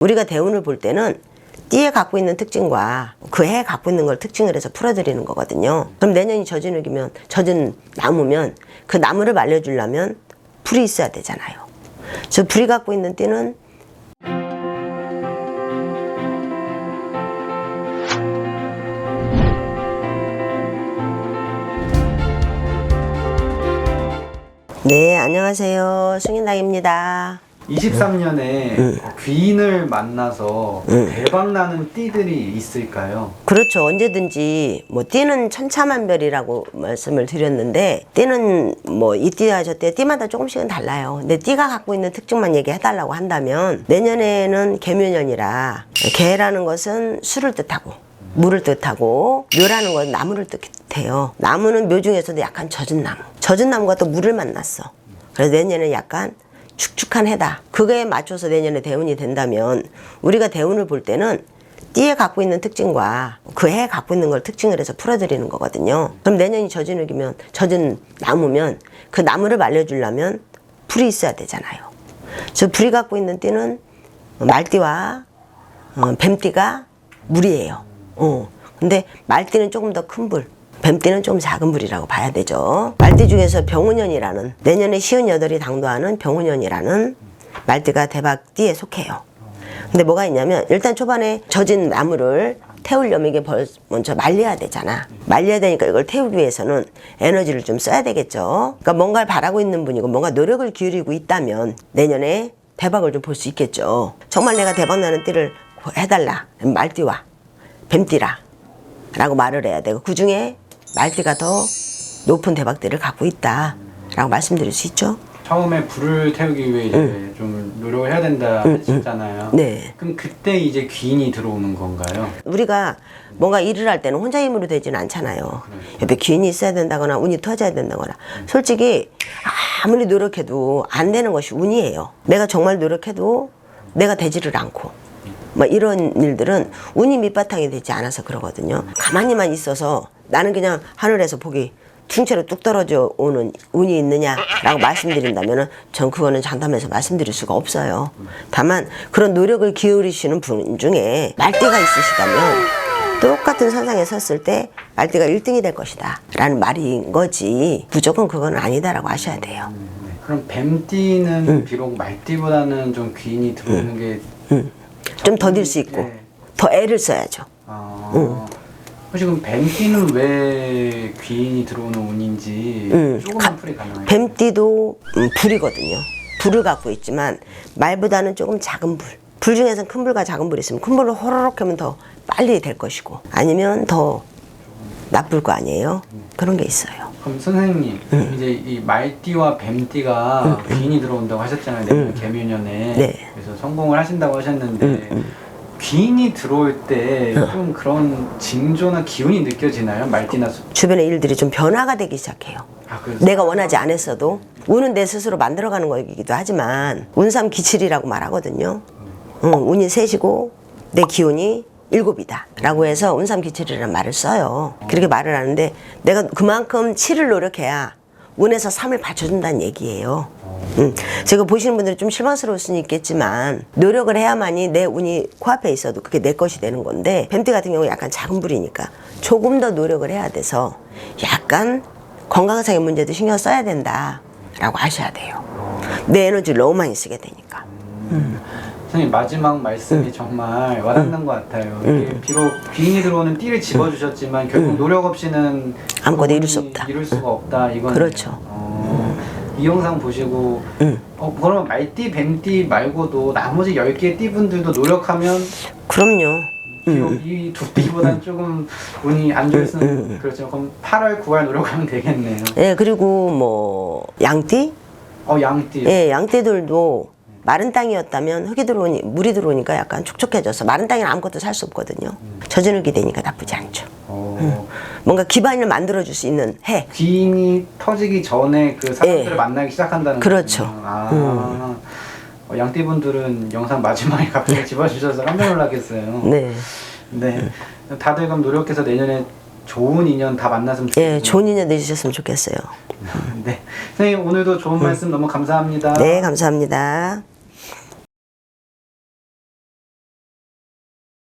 우리가 대운을 볼 때는 띠에 갖고 있는 특징과 그 해에 갖고 있는 걸 특징을 해서 풀어드리는 거거든요. 그럼 내년이 젖은 나무면 그 나무를 말려주려면 불이 있어야 되잖아요. 저 불이 갖고 있는 띠는 네, 안녕하세요. 승인당입니다. 23년에 귀인을 만나서 대박나는 띠들이 있을까요? 그렇죠. 언제든지 뭐 띠는 천차만별이라고 말씀을 드렸는데, 띠는 뭐 이 띠와 저 띠, 띠마다 조금씩은 달라요. 근데 띠가 갖고 있는 특징만 얘기해달라고 한다면, 내년에는 개묘년이라, 개라는 것은 수를 뜻하고 물을 뜻하고, 묘라는 건 나무를 뜻해요. 나무는 묘 중에서도 약간 젖은 나무, 젖은 나무가 또 물을 만났어. 그래서 내년에는 약간 축축한 해다. 그거에 맞춰서 내년에 대운이 된다면, 우리가 대운을 볼 때는 띠에 갖고 있는 특징과 그 해에 갖고 있는 걸 특징을 해서 풀어드리는 거거든요. 그럼 내년이 젖은 나무면 그 나무를 말려주려면 불이 있어야 되잖아요. 저 불이 갖고 있는 띠는 말띠와 뱀띠가 물이에요. 근데 말띠는 조금 더 큰 불, 뱀띠는 좀 작은 불이라고 봐야 되죠. 말띠 중에서 병우년이라는, 내년에 58이 당도하는 병우년이라는 말띠가 대박띠에 속해요. 근데 뭐가 있냐면, 일단 초반에 젖은 나무를 태우려면 이게 먼저 말려야 되잖아. 말려야 되니까 이걸 태우기 위해서는 에너지를 좀 써야 되겠죠. 그러니까 뭔가를 바라고 있는 분이고 뭔가 노력을 기울이고 있다면 내년에 대박을 좀 볼 수 있겠죠. 정말 내가 대박나는 띠를 해달라, 말띠와 뱀띠라 라고 말을 해야 되고, 그 중에 말띠가 더 높은 대박띠를 갖고 있다 라고 말씀드릴 수 있죠. 처음에 불을 태우기 위해 이제 좀 노력을 해야 된다 하셨잖아요. 네. 그럼 그때 이제 귀인이 들어오는 건가요? 우리가 뭔가 일을 할 때는 혼자 힘으로 되지는 않잖아요. 옆에 귀인이 있어야 된다거나 운이 터져야 된다거나. 솔직히 아무리 노력해도 안 되는 것이 운이에요. 내가 정말 노력해도 내가 되지를 않고, 뭐 이런 일들은 운이 밑바탕이 되지 않아서 그러거든요. 가만히만 있어서 나는 그냥 하늘에서 복이 퉁채로 뚝 떨어져 오는 운이 있느냐라고 말씀드린다면은 전 그거는 장담해서 말씀드릴 수가 없어요. 다만 그런 노력을 기울이시는 분 중에 말띠가 있으시다면 똑같은 선상에 섰을 때 말띠가 1등이 될 것이다 라는 말인 거지, 무조건 그건 아니다라고 하셔야 돼요. 그럼 뱀띠는 비록 말띠보다는 좀 귀인이 들어오는 게 좀 더딜 수 있고, 네. 더 애를 써야죠. 혹시 그럼 뱀띠는 왜 귀인이 들어오는 운인지 조금만 풀이 가능할까요? 뱀띠도 불이거든요. 불을 갖고 있지만 말보다는 조금 작은 불. 불 중에서는 큰 불과 작은 불이 있으면 큰 불을 호로록 하면 더 빨리 될 것이고, 아니면 더 나쁠 거 아니에요. 그런 게 있어요. 그럼 선생님, 이제 이 말띠와 뱀띠가 귀인이 들어온다고 하셨잖아요. 내년 개묘년에. 네. 그래서 성공을 하신다고 하셨는데 귀인이 들어올 때 좀 그런 징조나 기운이 느껴지나요? 말띠나 주변의 일들이 좀 변화가 되기 시작해요. 내가 원하지 않았어도. 운은 내 스스로 만들어가는 거이기도 하지만 운삼기칠이라고 말하거든요. 운이 셋이고 내 기운이 7이다 라고 해서 운삼기칠이라는 말을 써요. 그렇게 말을 하는데, 내가 그만큼 7을 노력해야 운에서 3을 받쳐준다는 얘기예요. 제가 보시는 분들이 좀 실망스러울 수는 있겠지만, 노력을 해야만이 내 운이 코앞에 있어도 그게 내 것이 되는 건데, 뱀띠 같은 경우 약간 작은 불이니까 조금 더 노력을 해야 돼서 약간 건강상의 문제도 신경 써야 된다 라고 하셔야 돼요. 내 에너지를 너무 많이 쓰게 되니까. 선생님, 마지막 말씀이 정말 와닿는 것 같아요. 이게 비록 귀인이 들어오는 띠를 집어주셨지만 결국 노력 없이는 아무것도 이룰 수 없다. 이룰 수가 없다. 이건 그렇죠. 이 영상 보시고 그러면 말띠, 뱀띠 말고도 나머지 10개의 띠분들도 노력하면 그럼요. 비록 이 두 띠보다는 조금 운이 안 좋을 수는 그렇죠. 그럼 8월, 9월 노력하면 되겠네요. 예, 그리고 뭐 양띠? 양띠. 예, 양띠들도 마른 땅이었다면 흙이 들어오니, 물이 들어오니까 약간 촉촉해져서, 마른 땅에는 아무것도 살 수 없거든요. 젖은 흙이 되니까 나쁘지 않죠. 뭔가 기반을 만들어줄 수 있는 해. 귀인이 터지기 전에 그 사람들을 만나기 시작한다는 그렇죠. 양띠분들은 영상 마지막에 갑자기 집어주셔서 깜짝 놀랐겠어요. 네. 네. 다들 그럼 노력해서 내년에 좋은 인연 다 만났으면 좋겠어요. 예, 좋은 인연 되셨으면 좋겠어요. 네. 선생님, 오늘도 좋은 말씀 너무 감사합니다. 네, 감사합니다.